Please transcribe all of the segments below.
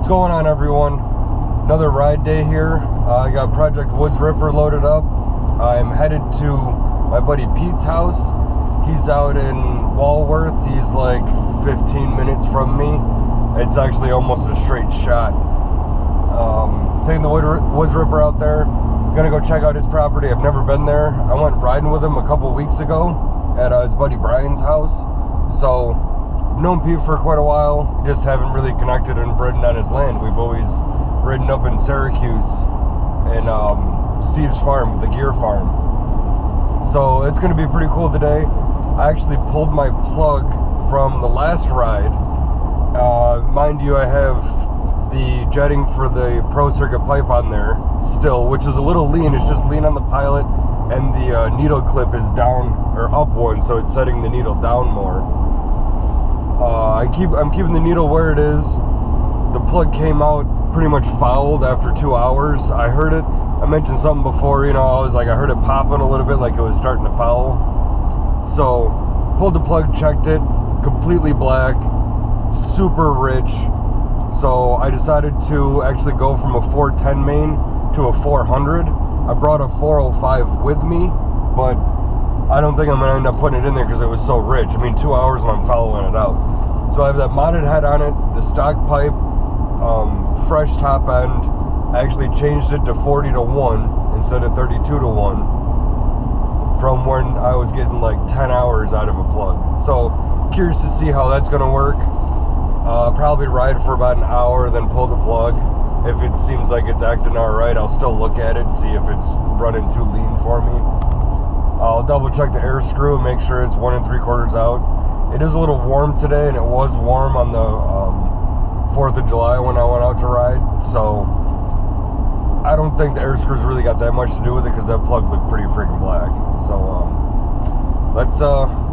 What's going on, everyone? Another ride day here. I got Project Woods Ripper loaded up. I'm headed to my buddy Pete's house. He's out in Walworth. He's like 15 minutes from me. It's actually almost a straight shot. Taking the Woods Ripper out there. Gonna go check out his property. I've never been there. I went riding with him a couple weeks ago at his buddy Brian's house. So, I've known Pete for quite a while. Just haven't really connected and ridden on his land. We've always ridden up in Syracuse and Steve's farm, the Gear Farm. So it's gonna be pretty cool today. I actually pulled my plug from the last ride. Mind you, I have the jetting for the Pro Circuit pipe on there still, which is a little lean. It's just lean on the pilot, and the needle clip is down or up one, so it's setting the needle down more. I'm keeping the needle where it is. The plug came out pretty much fouled after 2 hours. I heard it. I mentioned something before, I heard it popping a little bit, like it was starting to foul. So pulled the plug, checked it, completely black, super rich. So I decided to actually go from a 410 main to a 400. I brought a 405 with me, but I don't think I'm going to end up putting it in there because it was so rich. 2 hours and I'm following it out. So I have that modded head on it, the stock pipe, fresh top end. I actually changed it to 40 to 1 instead of 32 to 1 from when I was getting like 10 hours out of a plug. So curious to see how that's going to work. Probably ride for about an hour, then pull the plug. If it seems like it's acting alright, I'll still look at it, see if it's running too lean for me. I'll double check the air screw and make sure it's 1 3/4 out. It is a little warm today, and it was warm on the 4th of July when I went out to ride, so I don't think the air screws really got that much to do with it because that plug looked pretty freaking black. So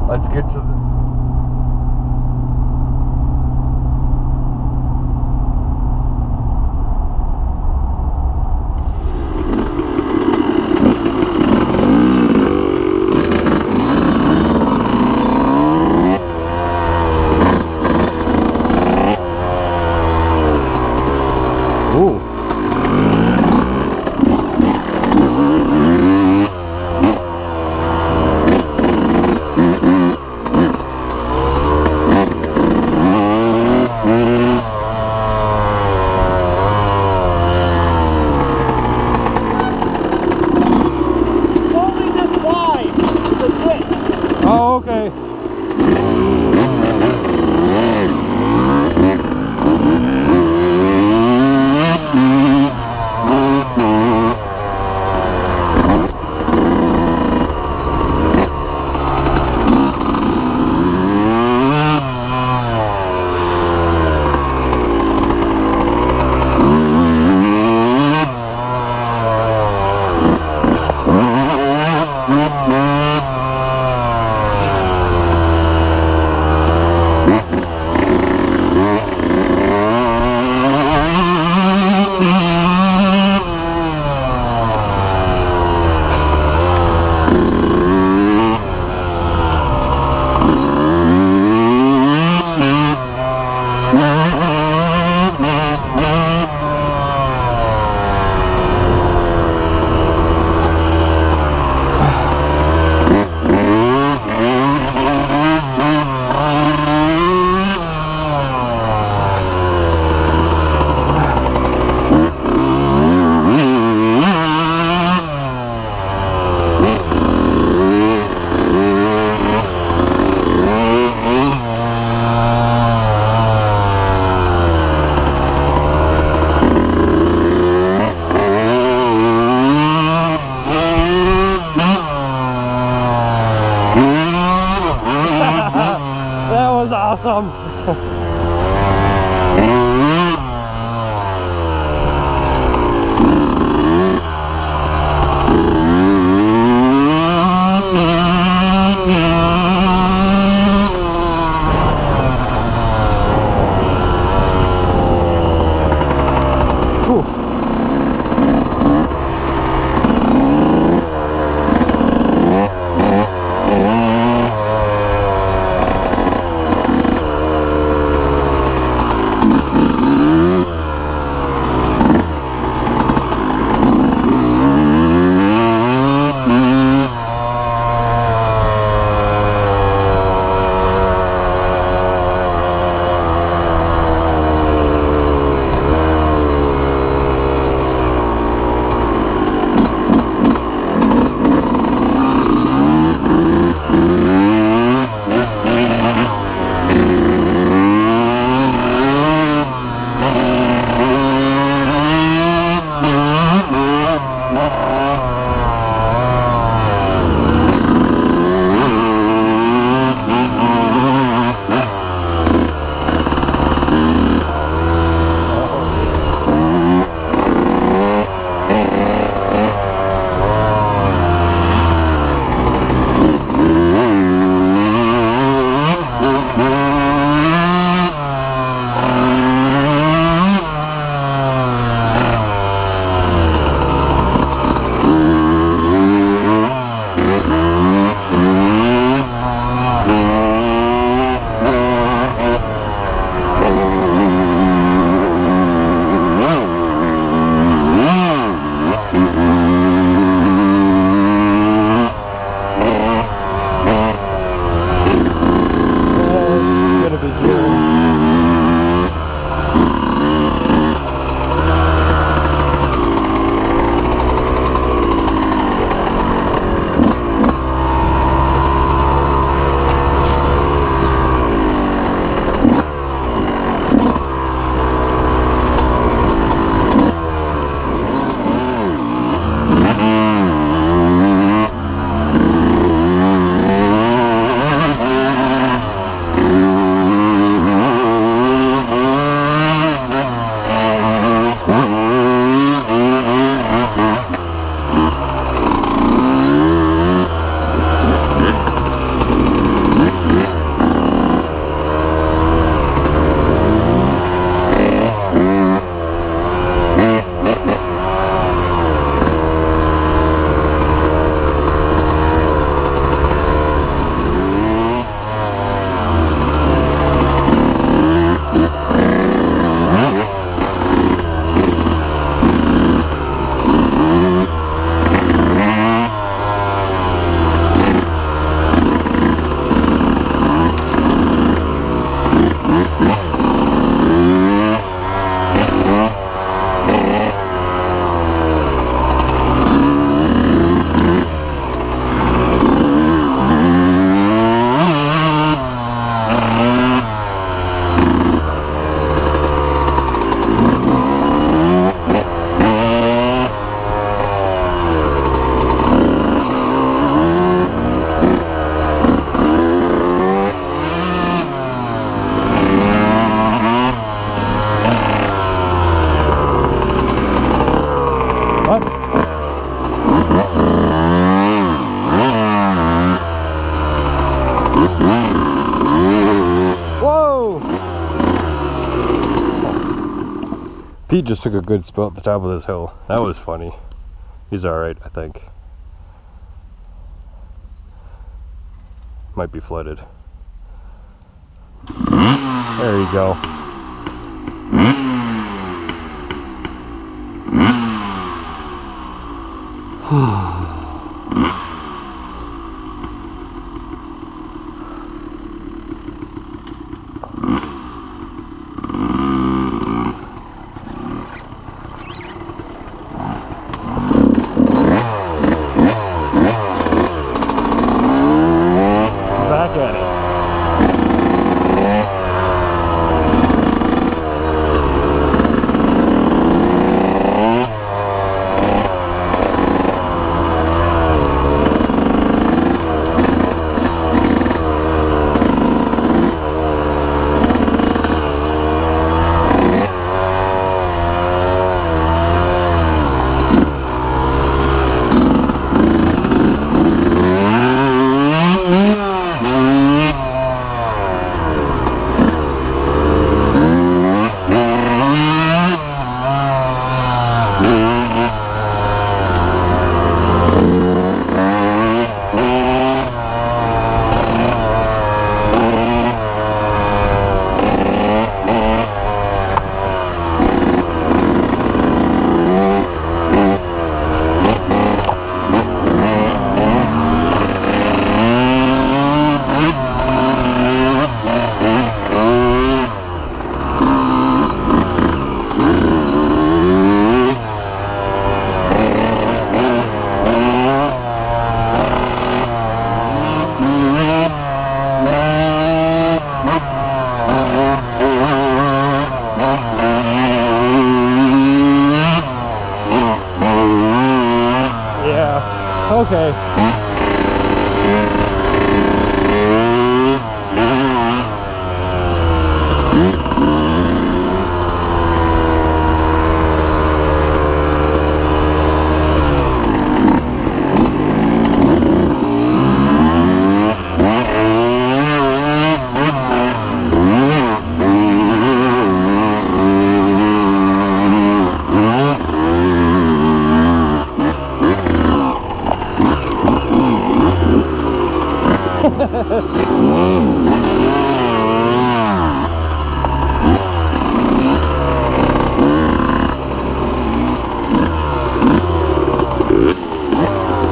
let's get to the awesome. Whoa! Pete just took a good spill at the top of this hill. That was funny. He's alright, I think. Might be flooded. There you go. Back at it. Okay.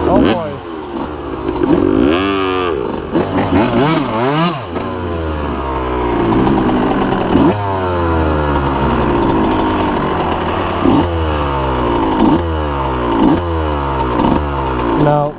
Oh boy. No.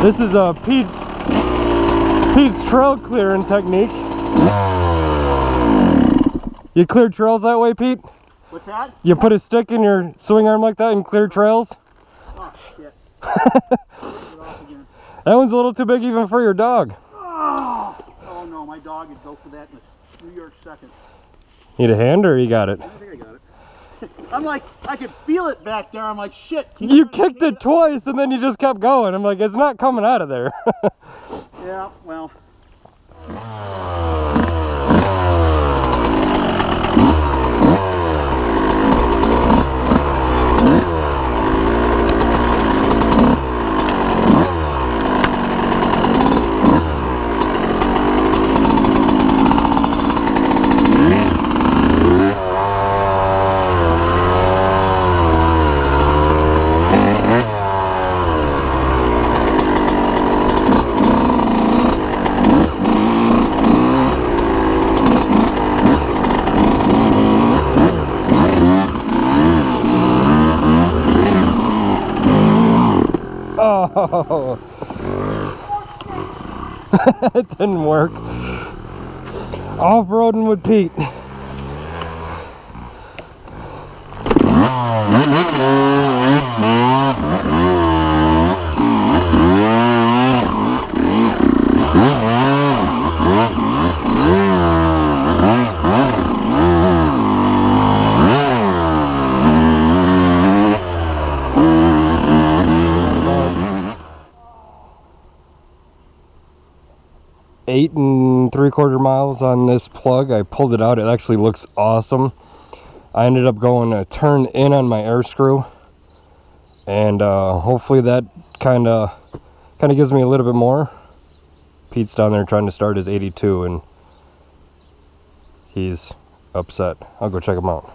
This is Pete's trail clearing technique. You clear trails that way, Pete? What's that? You put a stick in your swing arm like that and clear trails? Oh, shit. That one's a little too big even for your dog. Oh no, my dog would go for that in a New York second. Need a hand or you got it? I think I got it. I'm like, I could feel it back there. I'm like, shit. You kicked it twice and then you just kept going. I'm like, it's not coming out of there. Yeah, well. Oh, it didn't work. Off-roading with Pete. Eight and 3/4 miles on this plug. I pulled it out. It actually looks awesome. I ended up going to turn in on my air screw, and hopefully that kind of gives me a little bit more. Pete's down there trying to start his 82 and he's upset. I'll go check him out.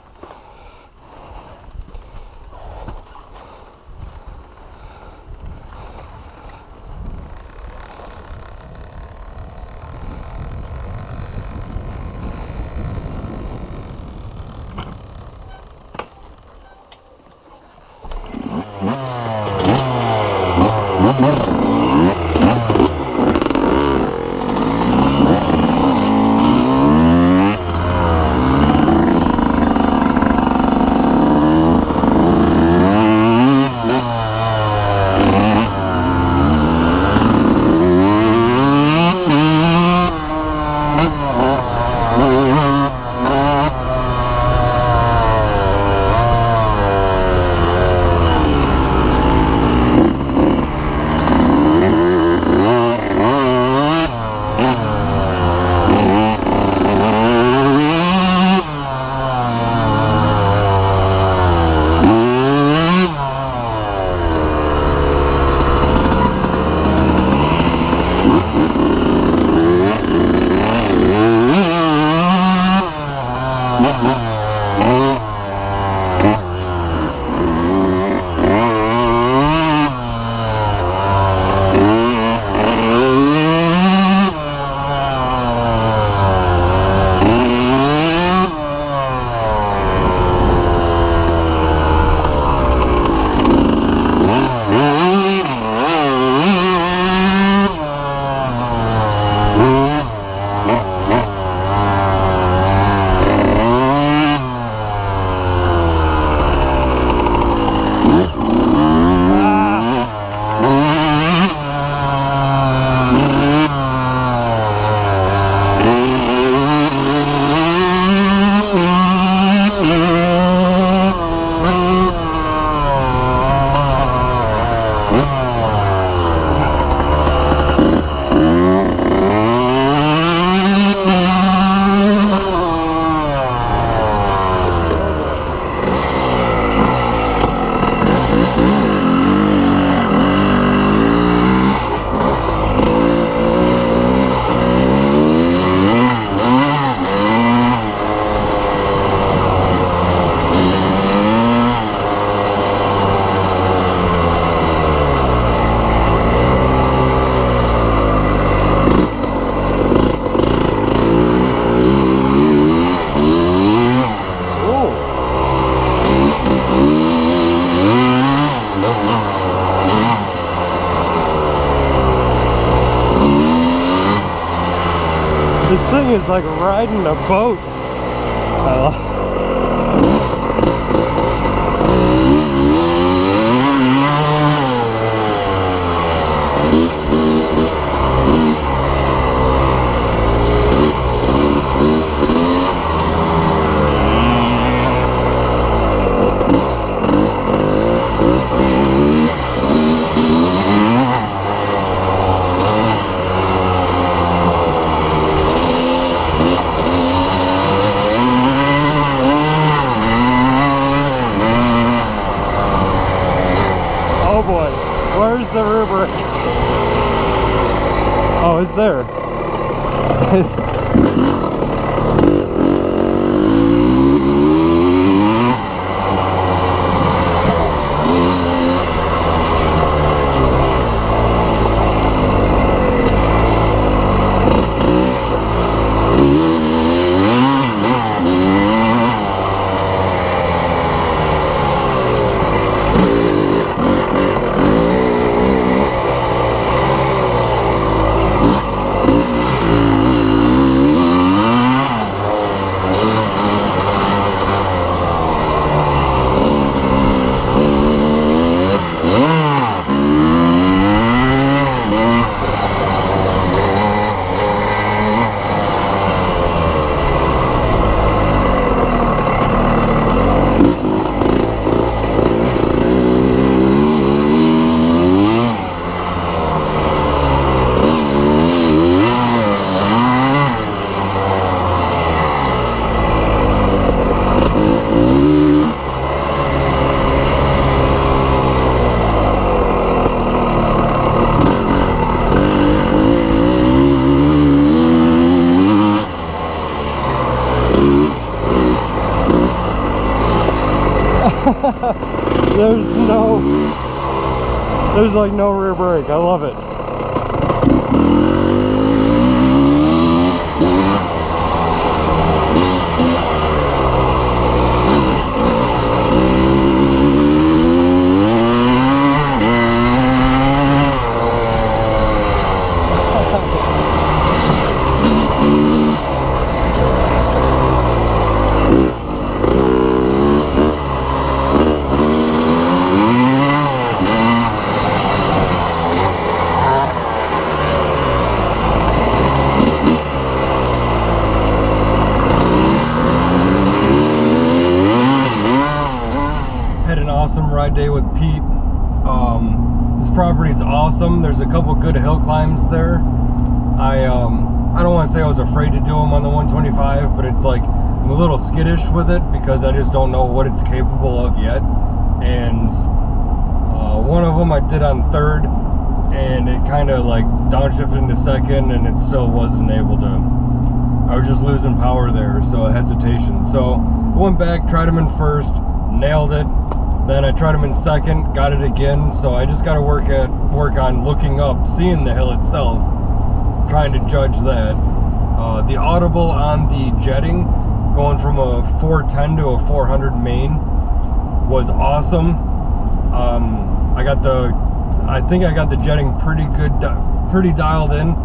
This thing is like riding a boat. Oh boy, where's the rubric? Oh, it's there. There's like no rear brake. I love it. Awesome ride day with Pete. This property is awesome. There's a couple good hill climbs there. I don't want to say I was afraid to do them on the 125, but it's like I'm a little skittish with it because I just don't know what it's capable of yet. And one of them I did on third, and it kind of like downshifted into second, and it still wasn't able to. I was just losing power there, so a hesitation. So I went back, tried them in first, nailed it. Then I tried them in second, got it again. So I just got to work on looking up, seeing the hill itself, trying to judge that. The audible on the jetting, going from a 410 to a 400 main, was awesome. I think I got the jetting pretty good, pretty dialed in.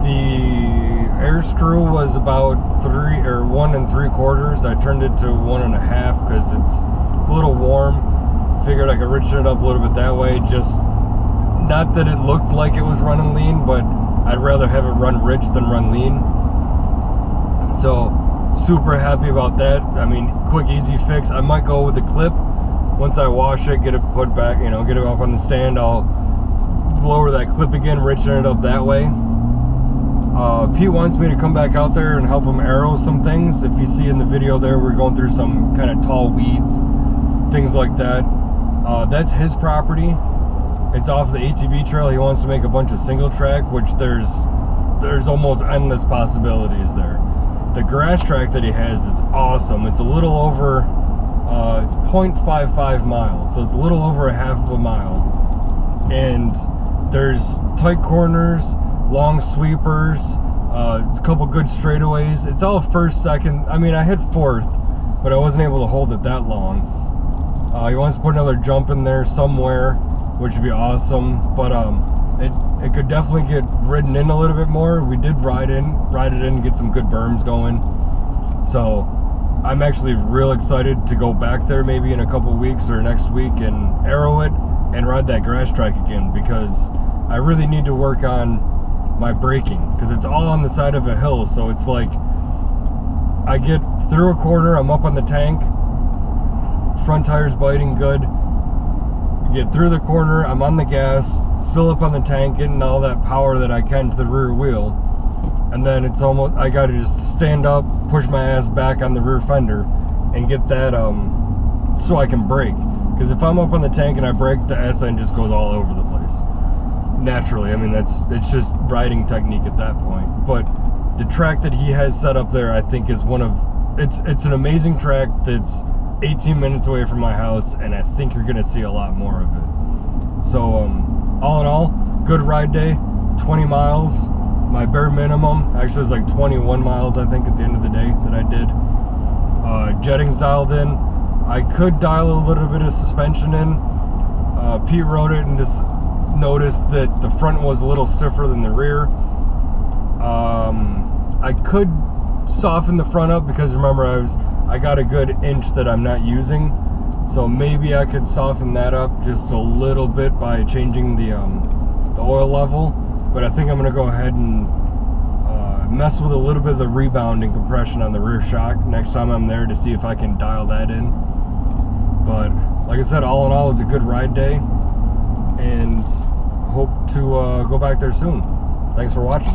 The air screw was about 1 3/4. I turned it to 1.5 because it's a little warm. Figured I could richen it up a little bit that way. Just not that it looked like it was running lean, but I'd rather have it run rich than run lean. So super happy about that. I mean, quick, easy fix. I might go with the clip. Once I wash it, get it put back, you know, get it up on the stand, I'll lower that clip again, richen it up that way. Pete wants me to come back out there and help him arrow some things. If you see in the video there, we're going through some kind of tall weeds, things like that. That's his property. It's off the ATV trail. He wants to make a bunch of single track, which there's almost endless possibilities there. The grass track that he has is awesome. It's a little over, it's 0.55 miles, so it's a little over a half of a mile. And there's tight corners, long sweepers, a couple good straightaways. It's all first, second. I mean, I hit fourth, but I wasn't able to hold it that long. He wants to put another jump in there somewhere, which would be awesome. But it could definitely get ridden in a little bit more. We did ride it in, get some good berms going. So I'm actually real excited to go back there maybe in a couple weeks or next week and arrow it and ride that grass track again, because I really need to work on my braking, because it's all on the side of a hill. So it's like I get through a corner, I'm up on the tank, front tire's biting good, get through the corner, I'm on the gas, still up on the tank, getting all that power that I can to the rear wheel, and then it's almost, I gotta just stand up, push my ass back on the rear fender and get that so I can brake. Because if I'm up on the tank and I brake, the S end just goes all over the place naturally. I mean, it's just riding technique at that point. But the track that he has set up there, I think, is one of, it's an amazing track that's 18 minutes away from my house, and I think you're gonna see a lot more of it. So all in all, good ride day. 20 miles, my bare minimum. Actually, it's like 21 miles, I think, at the end of the day that I did. Jetting's dialed in. I could dial a little bit of suspension in. Pete rode it and just noticed that the front was a little stiffer than the rear. I could soften the front up, because remember, I got a good inch that I'm not using, so maybe I could soften that up just a little bit by changing the oil level. But I think I'm gonna go ahead and mess with a little bit of the rebound and compression on the rear shock next time I'm there to see if I can dial that in. But like I said, all in all, it was a good ride day, and hope to go back there soon. Thanks for watching.